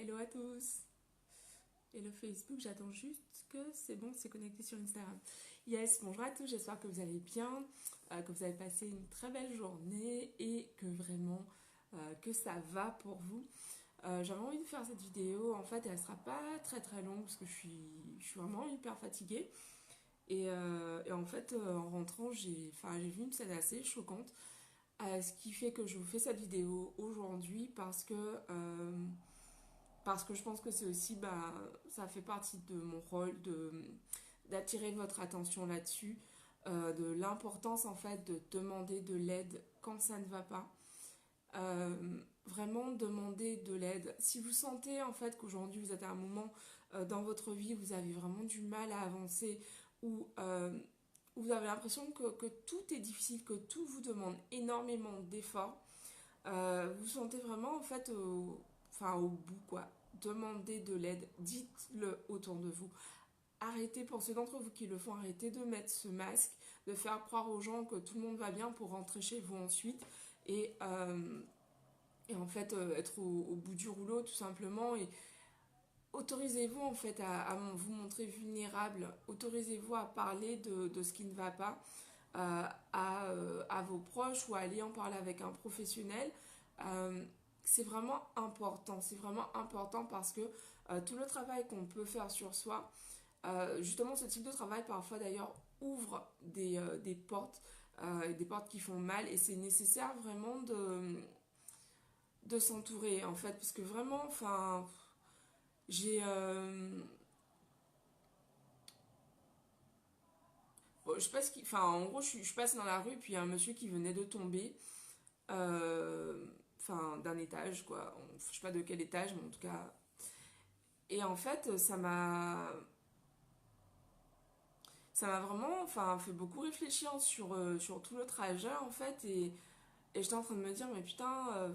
Hello à tous. Hello Facebook, j'attends juste que c'est bon, c'est connecté sur Instagram. Yes, bonjour à tous, j'espère que vous allez bien, que vous avez passé une très belle journée et que vraiment que ça va pour vous. J'avais envie de faire cette vidéo, en fait elle sera pas très longue parce que je suis vraiment hyper fatiguée. Et en fait en rentrant j'ai vu une scène assez choquante. Ce qui fait que je vous fais cette vidéo aujourd'hui parce que je pense que c'est aussi, ça fait partie de mon rôle d'attirer votre attention là-dessus, de l'importance en fait de demander de l'aide quand ça ne va pas. Vraiment demander de l'aide. Si vous sentez en fait qu'aujourd'hui vous êtes à un moment dans votre vie où vous avez vraiment du mal à avancer, ou où vous avez l'impression que tout est difficile, que tout vous demande énormément d'efforts, vous sentez vraiment en fait au bout quoi. Demandez de l'aide, dites-le autour de vous. Arrêtez, pour ceux d'entre vous qui le font, arrêtez de mettre ce masque, de faire croire aux gens que tout le monde va bien pour rentrer chez vous ensuite et, euh, et en fait être au bout du rouleau tout simplement. Et autorisez-vous en fait à vous montrer vulnérable, autorisez-vous à parler de ce qui ne va pas à vos proches ou à aller en parler avec un professionnel. Euh, c'est vraiment important parce que tout le travail qu'on peut faire sur soi, justement ce type de travail parfois d'ailleurs ouvre des des portes qui font mal, et c'est nécessaire vraiment de s'entourer en fait, parce que vraiment, enfin, j'ai... bon, je sais pas ce qui... Enfin, en gros, je passe dans la rue, puis il y a un monsieur qui venait de tomber, euh, enfin, d'un étage, quoi. Je sais pas de quel étage, mais en tout cas... Et en fait, ça m'a vraiment, enfin, fait beaucoup réfléchir sur tout le trajet, en fait, et j'étais en train de me dire, mais putain...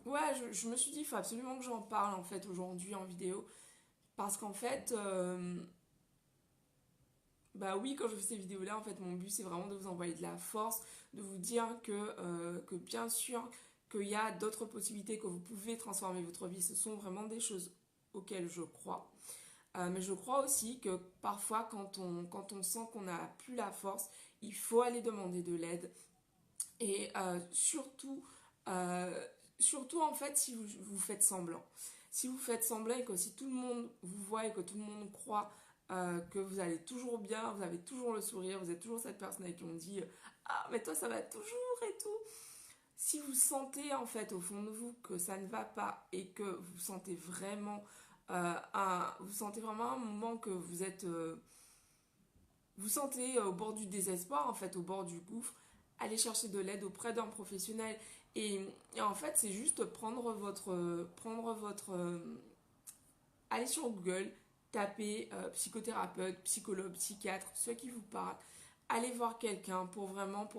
ouais, je me suis dit, il faut absolument que j'en parle, en fait, aujourd'hui, en vidéo. Parce qu'en fait... bah oui, quand je fais ces vidéos-là, en fait, mon but, c'est vraiment de vous envoyer de la force, de vous dire que bien sûr, qu'il y a d'autres possibilités, que vous pouvez transformer votre vie. Ce sont vraiment des choses auxquelles je crois. Mais je crois aussi que parfois, quand on sent qu'on n'a plus la force, il faut aller demander de l'aide. Et euh, surtout, en fait, si vous faites semblant. Si vous faites semblant et que si tout le monde vous voit et que tout le monde croit que vous allez toujours bien, vous avez toujours le sourire, vous êtes toujours cette personne avec qui on dit ah, mais toi ça va toujours et tout. Si vous sentez en fait au fond de vous que ça ne va pas et que vous sentez vraiment un moment que vous sentez au bord du désespoir, en fait, au bord du gouffre, allez chercher de l'aide auprès d'un professionnel. Et en fait, c'est juste allez sur Google, tapez psychothérapeute, psychologue, psychiatre, ceux qui vous parlent. Allez voir quelqu'un pour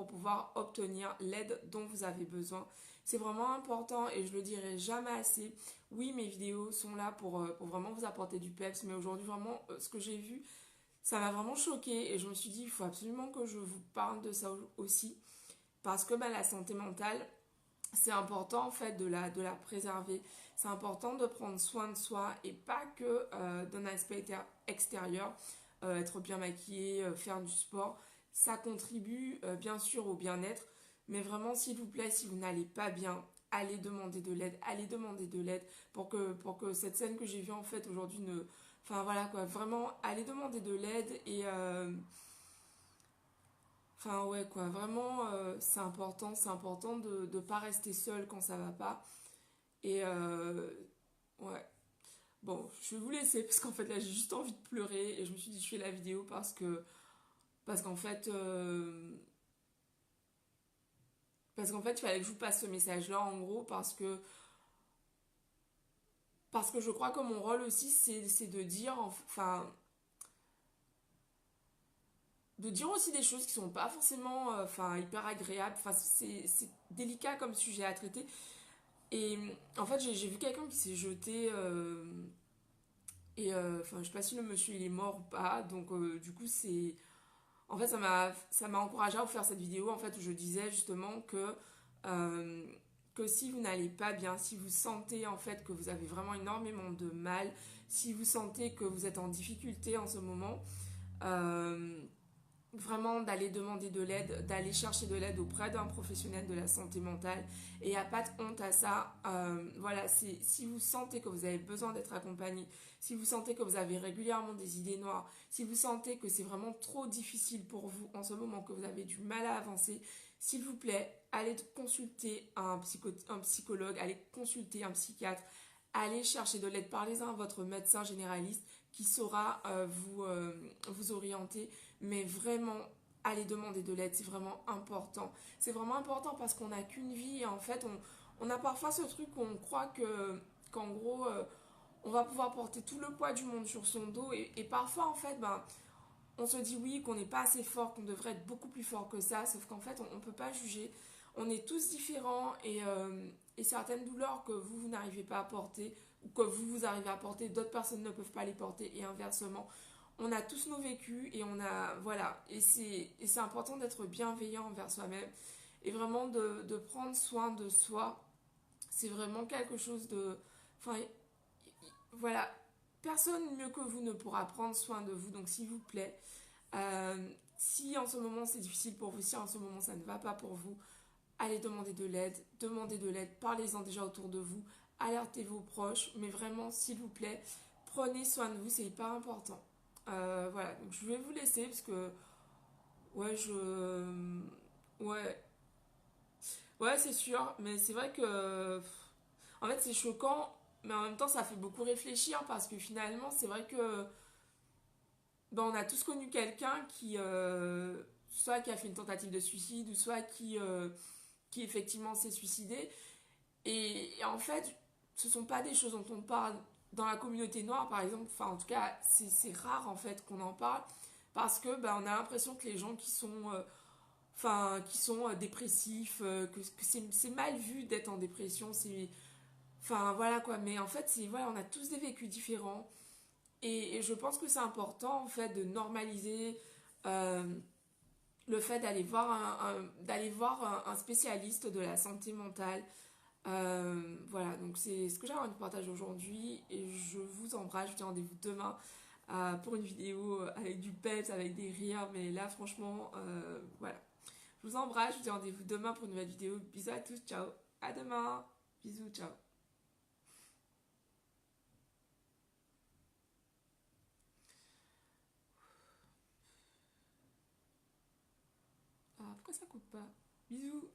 pouvoir obtenir l'aide dont vous avez besoin. C'est vraiment important et je le dirai jamais assez. Oui, mes vidéos sont là pour vraiment vous apporter du peps, mais aujourd'hui, vraiment, ce que j'ai vu, ça m'a vraiment choquée et je me suis dit, il faut absolument que je vous parle de ça aussi. Parce que la santé mentale, c'est important en fait de la préserver. C'est important de prendre soin de soi et pas que d'un aspect extérieur, être bien maquillé, faire du sport. Ça contribue bien sûr au bien-être, mais vraiment s'il vous plaît, si vous n'allez pas bien, allez demander de l'aide, allez demander de l'aide pour que cette scène que j'ai vue en fait aujourd'hui ne... Enfin voilà quoi, vraiment allez demander de l'aide enfin ouais quoi, vraiment c'est important de ne pas rester seul quand ça va pas. Et ouais, bon, je vais vous laisser parce qu'en fait là j'ai juste envie de pleurer et je me suis dit je fais la vidéo parce qu'en fait il fallait que je vous passe ce message là en gros parce que je crois que mon rôle aussi c'est de dire enfin de dire aussi des choses qui sont pas forcément enfin hyper agréables, enfin c'est délicat comme sujet à traiter. Et en fait, j'ai vu quelqu'un qui s'est jeté. Enfin, je sais pas si le monsieur il est mort ou pas. Donc, du coup, c'est. En fait, ça m'a encouragé à vous faire cette vidéo. En fait, où je disais justement que que si vous n'allez pas bien, si vous sentez en fait que vous avez vraiment énormément de mal, si vous sentez que vous êtes en difficulté en ce moment, euh, vraiment d'aller demander de l'aide, d'aller chercher de l'aide auprès d'un professionnel de la santé mentale. Et il n'y a pas de honte à ça. Voilà, si vous sentez que vous avez besoin d'être accompagné, si vous sentez que vous avez régulièrement des idées noires, si vous sentez que c'est vraiment trop difficile pour vous en ce moment, que vous avez du mal à avancer, s'il vous plaît, allez consulter un psychologue, allez consulter un psychiatre, allez chercher de l'aide, parlez-en à votre médecin généraliste qui saura vous orienter, mais vraiment, allez demander de l'aide, c'est vraiment important. C'est vraiment important parce qu'on n'a qu'une vie et en fait, on a parfois ce truc où on croit qu'en gros, on va pouvoir porter tout le poids du monde sur son dos et parfois, en fait, ben, on se dit oui, qu'on n'est pas assez fort, qu'on devrait être beaucoup plus fort que ça, sauf qu'en fait, on ne peut pas juger. On est tous différents et certaines douleurs que vous n'arrivez pas à porter ou que vous arrivez à porter, d'autres personnes ne peuvent pas les porter et inversement. On a tous nos vécus et on a, voilà, et c'est important d'être bienveillant envers soi-même et vraiment de prendre soin de soi. C'est vraiment quelque chose de, enfin, voilà, personne mieux que vous ne pourra prendre soin de vous, donc s'il vous plaît, si en ce moment c'est difficile pour vous, si en ce moment ça ne va pas pour vous, allez demander de l'aide, parlez-en déjà autour de vous, alertez vos proches, mais vraiment, s'il vous plaît, prenez soin de vous, c'est hyper important. Voilà, donc je vais vous laisser parce que, ouais, ouais, ouais, c'est sûr, mais c'est vrai que, en fait, c'est choquant, mais en même temps, ça fait beaucoup réfléchir parce que finalement, c'est vrai que, ben, on a tous connu quelqu'un soit qui a fait une tentative de suicide, ou soit qui effectivement s'est suicidé. Et en fait, ce sont pas des choses dont on parle dans la communauté noire, par exemple. Enfin, en tout cas, c'est rare en fait qu'on en parle parce que ben, on a l'impression que les gens qui sont dépressifs, que c'est mal vu d'être en dépression. Enfin, voilà quoi. Mais en fait, voilà, on a tous des vécus différents. Et je pense que c'est important en fait de normaliser euh, le fait d'aller voir d'aller voir un spécialiste de la santé mentale. Voilà, donc c'est ce que j'avais envie de partager aujourd'hui et je vous embrasse. Je vous dis rendez-vous demain pour une vidéo avec du peps, avec des rires. Mais là, franchement, voilà. Je vous embrasse. Je vous dis rendez-vous demain pour une nouvelle vidéo. Bisous à tous. Ciao. À demain. Bisous. Ciao. Ah, pourquoi ça coupe pas? Bisous.